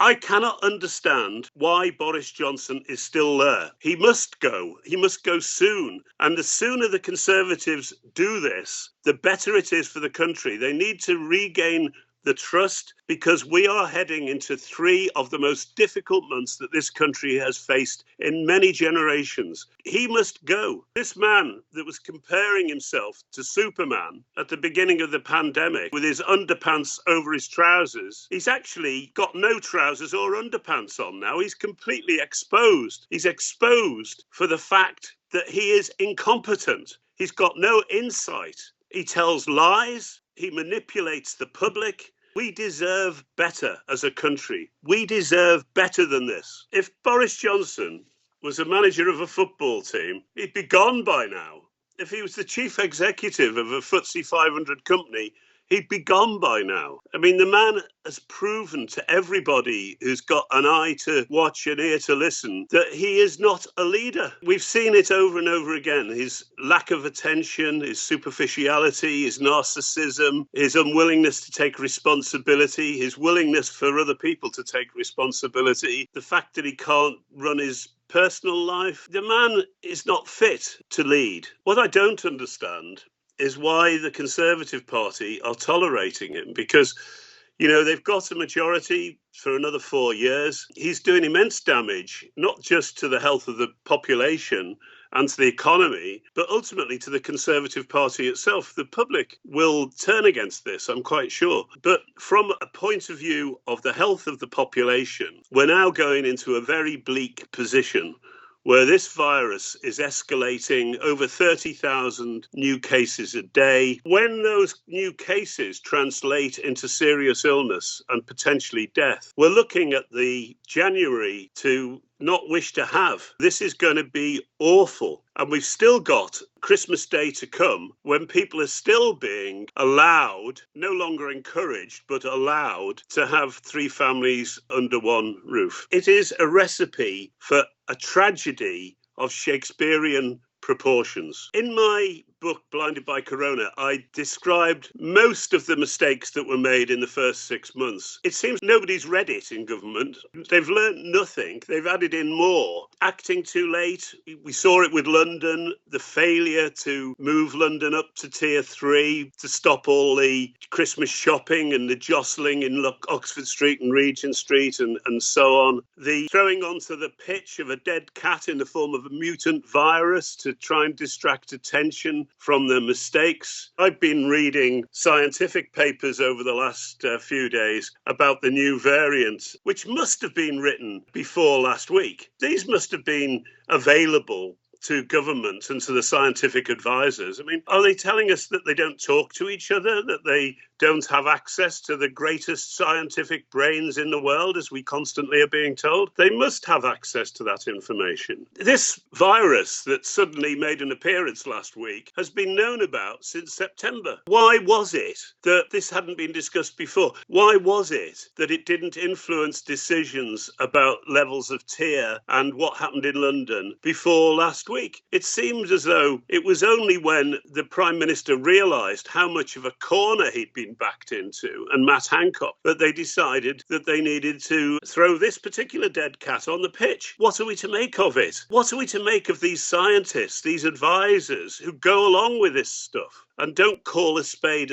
I cannot understand why Boris Johnson is still there. He must go. He must go soon. And the sooner the Conservatives do this, the better it is for the country. They need to regain the trust, because we are heading into 3 of the most difficult months that this country has faced in many generations. He must go. This man that was comparing himself to Superman at the beginning of the pandemic with his underpants over his trousers, he's actually got no trousers or underpants on now. He's completely exposed. He's exposed for the fact that he is incompetent. He's got no insight. He tells lies. He manipulates the public. We deserve better as a country. We deserve better than this. If Boris Johnson was a manager of a football team, he'd be gone by now. If he was the chief executive of a FTSE 500 company, he'd be gone by now. I mean, the man has proven to everybody who's got an eye to watch, an ear to listen, that he is not a leader. We've seen it over and over again. His lack of attention, his superficiality, his narcissism, his unwillingness to take responsibility, his willingness for other people to take responsibility, the fact that he can't run his personal life. The man is not fit to lead. What I don't understand is why the Conservative Party are tolerating him, because, you know, they've got a majority for another 4 years. He's doing immense damage, not just to the health of the population and to the economy, but ultimately to the Conservative Party itself. The public will turn against this, I'm quite sure. But from a point of view of the health of the population, we're now going into a very bleak position where this virus is escalating, over 30,000 new cases a day. When those new cases translate into serious illness and potentially death, we're looking at the January to not wish to have. This is going to be awful. And we've still got Christmas Day to come, when people are still being allowed, no longer encouraged, but allowed to have 3 families under one roof. It is a recipe for a tragedy of Shakespearean proportions. In my book, Blinded by Corona, I described most of the mistakes that were made in the first 6 months. It seems nobody's read it in government. They've learnt nothing. They've added in more. Acting too late. We saw it with London, the failure to move London up to tier 3, to stop all the Christmas shopping and the jostling in Oxford Street and Regent Street and so on. The throwing onto the pitch of a dead cat in the form of a mutant virus to try and distract attention from their mistakes. I've been reading scientific papers over the last few days about the new variant, which must have been written before last week. These must have been available to government and to the scientific advisors. I mean, are they telling us that they don't talk to each other, that they don't have access to the greatest scientific brains in the world, as we constantly are being told? They must have access to that information. This virus that suddenly made an appearance last week has been known about since September. Why was it that this hadn't been discussed before? Why was it that it didn't influence decisions about levels of tier and what happened in London before last week? It seems as though it was only when the Prime Minister realised how much of a corner he'd been backed into, and Matt Hancock, that they decided that they needed to throw this particular dead cat on the pitch. What are we to make of it? What are we to make of these scientists, these advisors who go along with this stuff and don't call a spade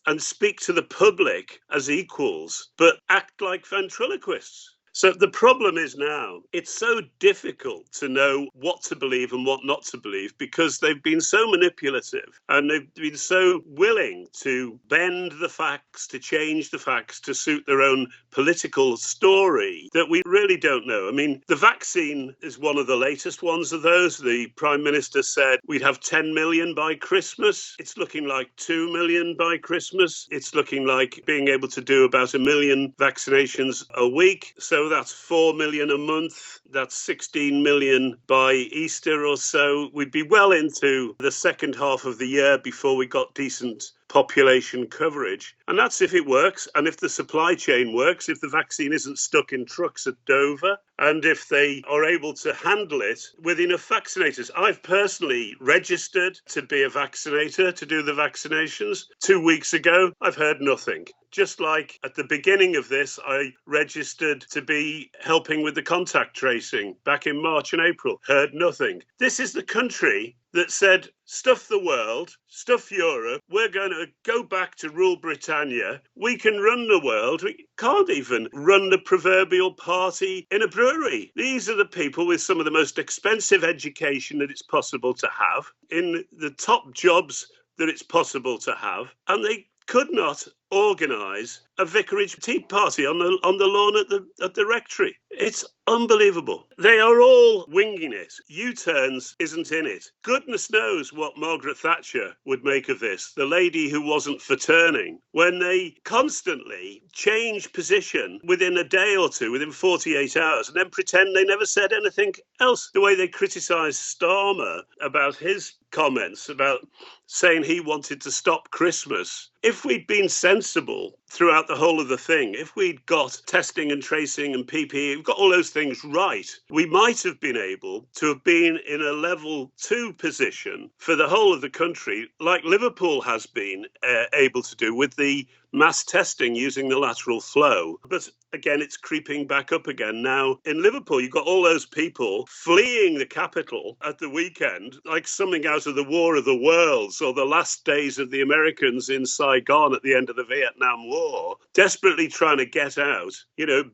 and speak to the public as equals, but act like ventriloquists? So the problem is now, it's so difficult to know what to believe and what not to believe, because they've been so manipulative and they've been so willing to bend the facts, to change the facts to suit their own political story, that we really don't know. I mean, the vaccine is one of the latest ones of those. The Prime Minister said we'd have 10 million by Christmas. It's looking like 2 million by Christmas. It's looking like being able to do about 1 million vaccinations a week. So that's 4 million a month. That's 16 million by Easter or so. We'd be well into the second half of the year before we got decent population coverage. And that's if it works, and if the supply chain works, if the vaccine isn't stuck in trucks at Dover, and if they are able to handle it with enough vaccinators. I've personally registered to be a vaccinator, to do the vaccinations. 2 weeks ago, I've heard nothing. Just like at the beginning of this, I registered to be helping with the contact tracing back in March and April. Heard nothing. This is the country that said, stuff the world, stuff Europe, we're going to go back to rule Britannia. We can run the world. We can't even run the proverbial party in a brewery. These are the people with some of the most expensive education that it's possible to have, in the top jobs that it's possible to have, and they could not organise a vicarage tea party on the lawn at the rectory. It's unbelievable. They are all winging it. U-turns isn't in it. Goodness knows what Margaret Thatcher would make of this, the lady who wasn't for turning, when they constantly change position within a day or two, within 48 hours, and then pretend they never said anything else. The way they criticised Starmer about his comments about saying he wanted to stop Christmas. If we'd been sensible throughout the whole of the thing, if we'd got testing and tracing and PPE, we've got all those things right, we might have been able to have been in a level 2 position for the whole of the country, like Liverpool has been able to do with the mass testing using the lateral flow. But again, it's creeping back up again now. In Liverpool, you've got all those people fleeing the capital at the weekend, like something out of the War of the Worlds or the last days of the Americans in Saigon at the end of the Vietnam War, desperately trying to get out,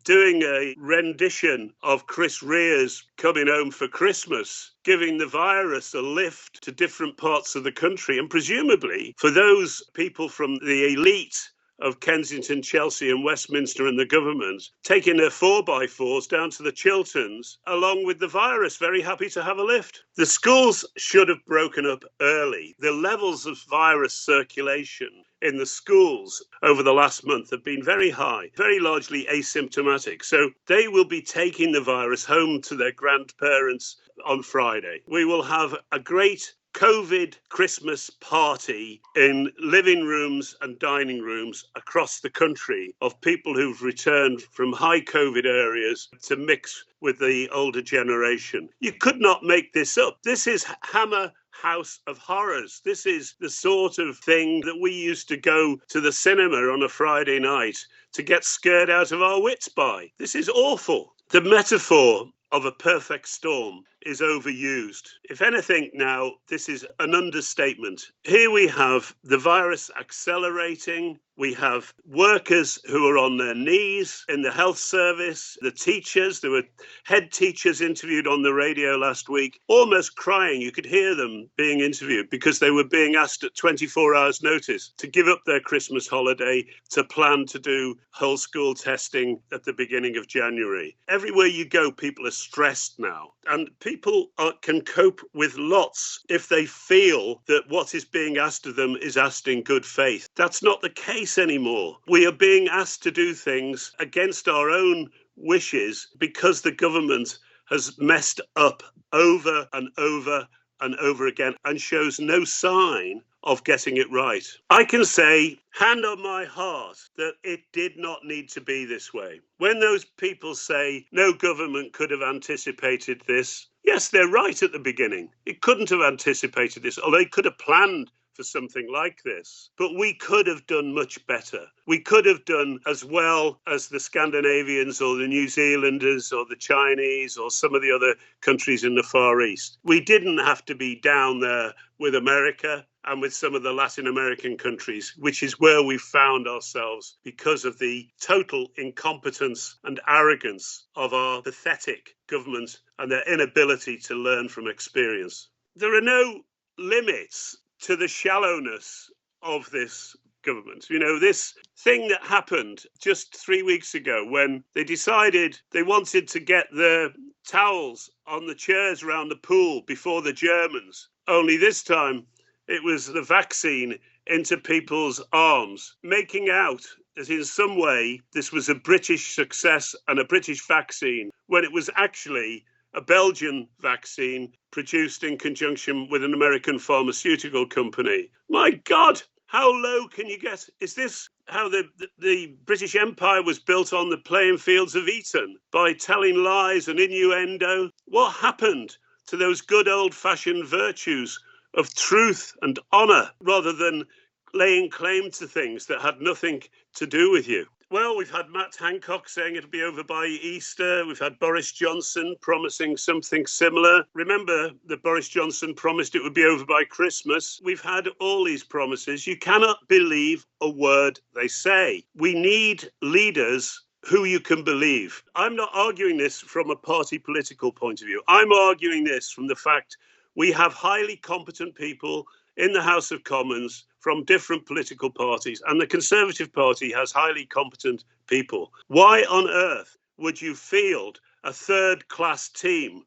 doing a rendition of Chris Rere's Coming Home for Christmas, giving the virus a lift to different parts of the country. And presumably for those people from the elite of Kensington, Chelsea and Westminster and the government, taking their 4x4s down to the Chilterns, along with the virus, very happy to have a lift. The schools should have broken up early. The levels of virus circulation in the schools over the last month have been very high, very largely asymptomatic. So they will be taking the virus home to their grandparents on Friday. We will have a great COVID Christmas party in living rooms and dining rooms across the country of people who've returned from high COVID areas to mix with the older generation. You could not make this up. This is Hammer House of Horrors. This is the sort of thing that we used to go to the cinema on a Friday night to get scared out of our wits by. This is awful. The metaphor of a perfect storm is overused. If anything now, this is an understatement. Here we have the virus accelerating. We have workers who are on their knees in the health service, the teachers. There were head teachers interviewed on the radio last week, almost crying. You could hear them being interviewed because they were being asked at 24 hours notice to give up their Christmas holiday, to plan to do whole school testing at the beginning of January. Everywhere you go, people are stressed now. And people can cope with lots if they feel that what is being asked of them is asked in good faith. That's not the case anymore. We are being asked to do things against our own wishes because the government has messed up over and over and over again and shows no sign of getting it right. I can say, hand on my heart, that it did not need to be this way. When those people say no government could have anticipated this, yes, they're right at the beginning. It couldn't have anticipated this, or they could have planned for something like this. But we could have done much better. We could have done as well as the Scandinavians or the New Zealanders or the Chinese or some of the other countries in the Far East. We didn't have to be down there with America and with some of the Latin American countries, which is where we found ourselves because of the total incompetence and arrogance of our pathetic government and their inability to learn from experience. There are no limits to the shallowness of this government. This thing that happened just 3 weeks ago when they decided they wanted to get the towels on the chairs around the pool before the Germans, only this time it was the vaccine into people's arms, making out that in some way this was a British success and a British vaccine when it was actually a Belgian vaccine produced in conjunction with an American pharmaceutical company. My God, How low can you get? Is this how the British Empire was built, on the playing fields of Eton, by telling lies and innuendo? What happened to those good old-fashioned virtues of truth and honour, rather than laying claim to things that had nothing to do with you? Well, we've had Matt Hancock saying it'll be over by Easter. We've had Boris Johnson promising something similar. Remember that Boris Johnson promised it would be over by Christmas. We've had all these promises. You cannot believe a word they say. We need leaders who you can believe. I'm not arguing this from a party political point of view. I'm arguing this from the fact we have highly competent people in the House of Commons from different political parties, and the Conservative Party has highly competent people. Why on earth would you field a third-class team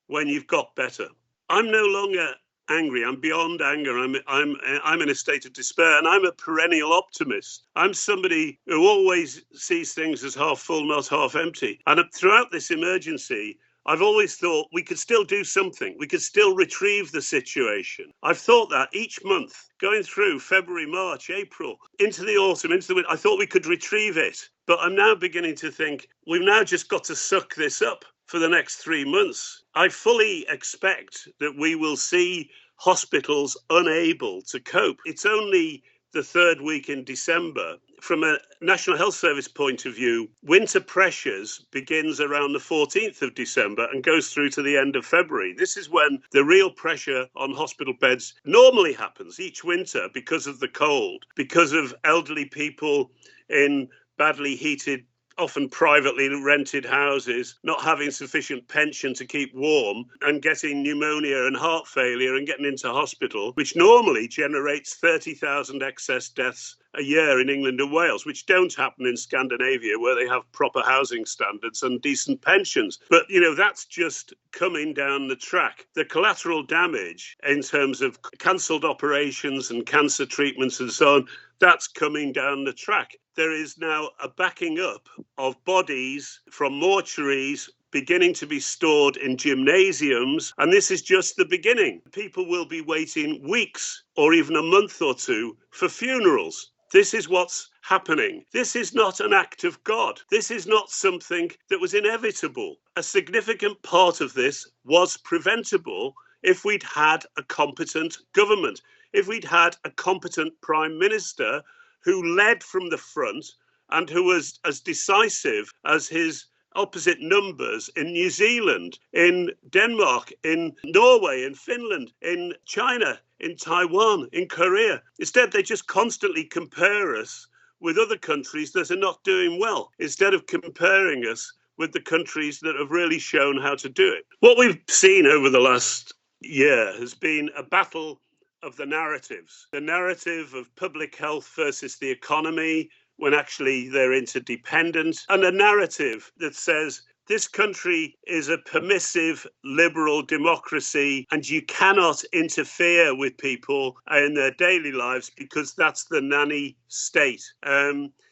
when you've got better? I'm no longer angry. I'm beyond anger. I'm in a state of despair, and I'm a perennial optimist. I'm somebody who always sees things as half full, not half empty. And throughout this emergency, I've always thought we could still do something. We could still retrieve the situation. I've thought that each month, going through February, March, April, into the autumn, into the winter, I thought we could retrieve it. But I'm now beginning to think we've now just got to suck this up for the next 3 months. I fully expect that we will see hospitals unable to cope. It's only the third week in December. From a National Health Service point of view, winter pressures begins around the 14th of December and goes through to the end of February. This is when the real pressure on hospital beds normally happens each winter, because of the cold, because of elderly people in badly heated, often privately rented houses, not having sufficient pension to keep warm, and getting pneumonia and heart failure and getting into hospital, which normally generates 30,000 excess deaths a year in England and Wales, which don't happen in Scandinavia, where they have proper housing standards and decent pensions. But, that's just coming down the track. The collateral damage in terms of cancelled operations and cancer treatments and so on, that's coming down the track. There is now a backing up of bodies from mortuaries beginning to be stored in gymnasiums, and this is just the beginning. People will be waiting weeks or even a month or two for funerals. This is what's happening. This is not an act of God. This is not something that was inevitable. A significant part of this was preventable if we'd had a competent government, if we'd had a competent Prime Minister who led from the front and who was as decisive as his opposite numbers in New Zealand, in Denmark, in Norway, in Finland, in China, in Taiwan, in Korea. Instead, they just constantly compare us with other countries that are not doing well, instead of comparing us with the countries that have really shown how to do it. What we've seen over the last year has been a battle of the narratives. The narrative of public health versus the economy, when actually they're interdependent, and a narrative that says this country is a permissive liberal democracy and you cannot interfere with people in their daily lives because that's the nanny state.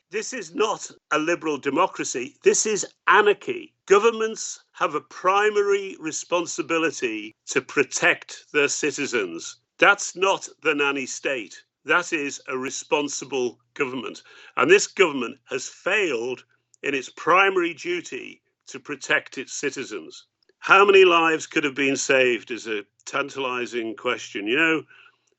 This is not a liberal democracy. This is anarchy. Governments have a primary responsibility to protect their citizens. That's not the nanny state. That is a responsible government. And this government has failed in its primary duty to protect its citizens. How many lives could have been saved is a tantalizing question.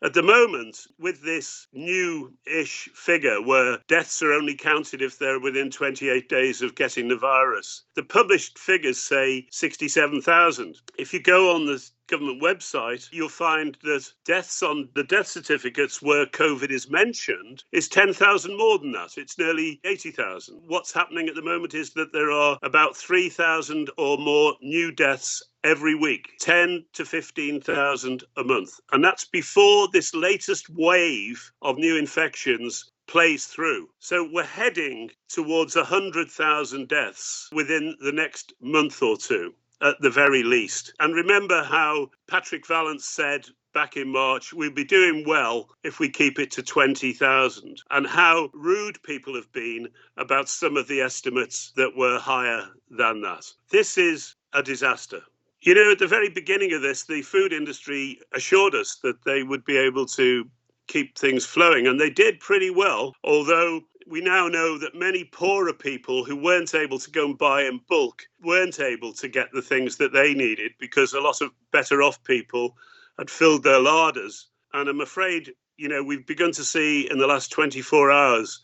At the moment, with this new-ish figure where deaths are only counted if they're within 28 days of getting the virus, the published figures say 67,000. If you go on the government website, you'll find that deaths on the death certificates where COVID is mentioned is 10,000 more than that. It's nearly 80,000. What's happening at the moment is that there are about 3,000 or more new deaths every week, 10 to 15,000 a month. And that's before this latest wave of new infections plays through. So we're heading towards 100,000 deaths within the next month or two, at the very least. And remember how Patrick Vallance said back in March, we'll be doing well if we keep it to 20,000, and how rude people have been about some of the estimates that were higher than that. This is a disaster. At the very beginning of this, the food industry assured us that they would be able to keep things flowing. And they did pretty well, although we now know that many poorer people who weren't able to go and buy in bulk weren't able to get the things that they needed because a lot of better off people had filled their larders. And I'm afraid, we've begun to see in the last 24 hours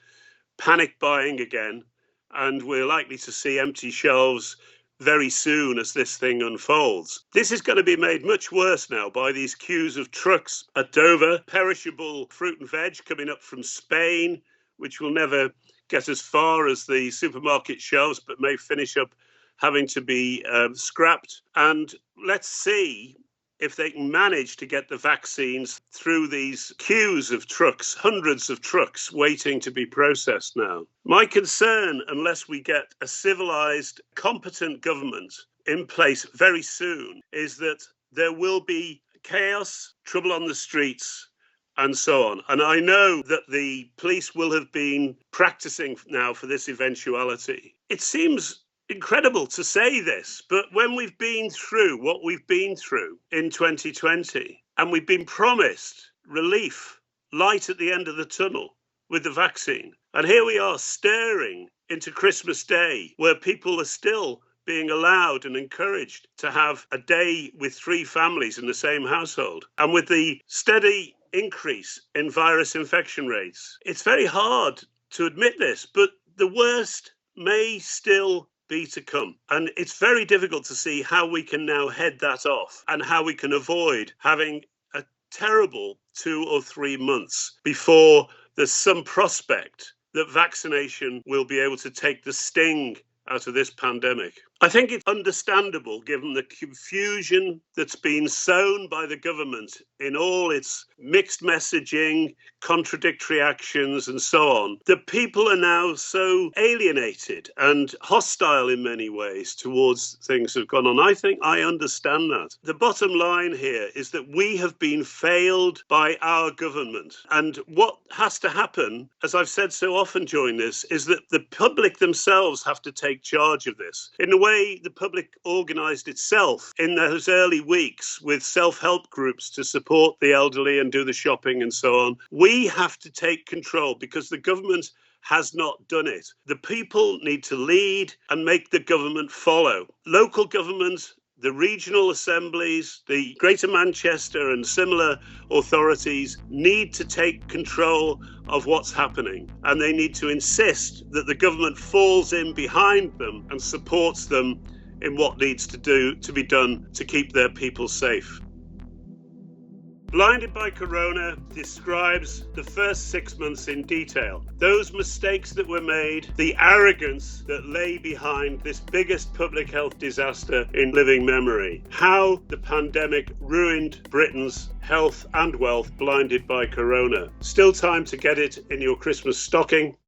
panic buying again, and we're likely to see empty shelves very soon as this thing unfolds. This is going to be made much worse now by these queues of trucks at Dover, perishable fruit and veg coming up from Spain, which will never get as far as the supermarket shelves, but may finish up having to be scrapped. And let's see if they can manage to get the vaccines through these queues of trucks, hundreds of trucks waiting to be processed now. My concern, unless we get a civilized, competent government in place very soon, is that there will be chaos, trouble on the streets, and so on. And I know that the police will have been practicing now for this eventuality. It seems incredible to say this, but when we've been through what we've been through in 2020, and we've been promised relief, light at the end of the tunnel with the vaccine, and here we are staring into Christmas Day, where people are still being allowed and encouraged to have a day with 3 families in the same household, and with the steady increase in virus infection rates. It's very hard to admit this, but the worst may still be to come. And it's very difficult to see how we can now head that off and how we can avoid having a terrible 2 or 3 months before there's some prospect that vaccination will be able to take the sting out of this pandemic. I think it's understandable, given the confusion that's been sown by the government in all its mixed messaging, contradictory actions, and so on, that people are now so alienated and hostile in many ways towards things that have gone on. I think I understand that. The bottom line here is that we have been failed by our government. And what has to happen, as I've said so often during this, is that the public themselves have to take charge of this. In the way the public organised itself in those early weeks with self-help groups to support the elderly and do the shopping and so on, we have to take control because the government has not done it. The people need to lead and make the government follow. Local government, the regional assemblies, the Greater Manchester and similar authorities need to take control of what's happening, and they need to insist that the government falls in behind them and supports them in what needs to be done to keep their people safe. Blinded by Corona describes the first 6 months in detail. Those mistakes that were made, the arrogance that lay behind this biggest public health disaster in living memory. How the pandemic ruined Britain's health and wealth, blinded by Corona. Still time to get it in your Christmas stocking.